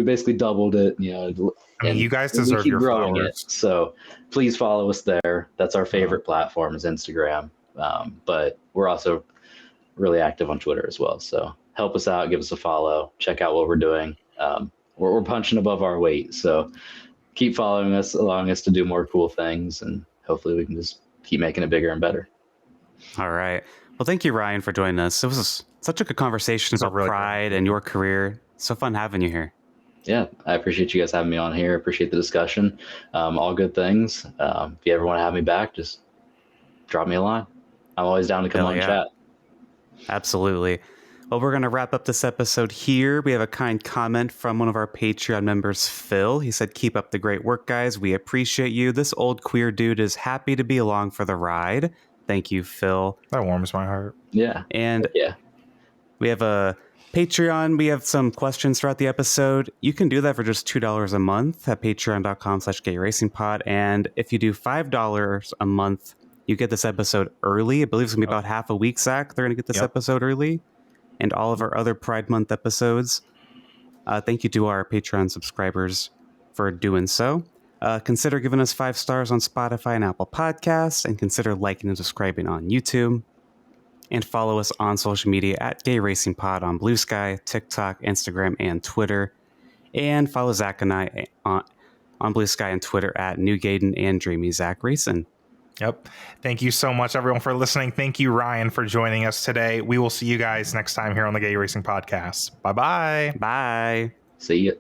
basically doubled it. You know,
I mean, you guys deserve your flowers.
So please follow us there. That's our favorite platform is Instagram. But we're also really active on Twitter as well. So help us out, give us a follow, check out what we're doing. We're punching above our weight. So keep following us, allowing us to do more cool things, and hopefully we can just keep making it bigger and better.
All right. Well, thank you, Ryan, for joining us. It was such a good conversation about pride and your career. So fun having you here.
Yeah, I appreciate you guys having me on here. Appreciate the discussion. All good things. If you ever want to have me back, just drop me a line. I'm always down to come on and chat.
Absolutely. Well, we're going to wrap up this episode here. We have a kind comment from one of our Patreon members, Phil. He said, "Keep up the great work, guys. We appreciate you. This old queer dude is happy to be along for the ride." Thank you, Phil.
That warms my heart.
Yeah.
And we have a Patreon. We have some questions throughout the episode. You can do that for just $2 a month at patreon.com/gayracingpod. And if you do $5 a month, you get this episode early. I believe it's going to be about half a week, Zach. They're going to get this episode early. and all of our other Pride Month episodes. Thank you to our Patreon subscribers for doing so. Consider giving us 5 stars on Spotify and Apple Podcasts, and consider liking and subscribing on YouTube. And follow us on social media at Gay Racing Pod on Blue Sky, TikTok, Instagram, and Twitter. And follow Zach and I on Blue Sky and Twitter at New Gaiden and Dreamy Zach Racing.
Yep. Thank you so much, everyone, for listening. Thank you, Ryan, for joining us today. We will see you guys next time here on the Gay Racing Podcast. Bye-bye.
Bye.
See ya.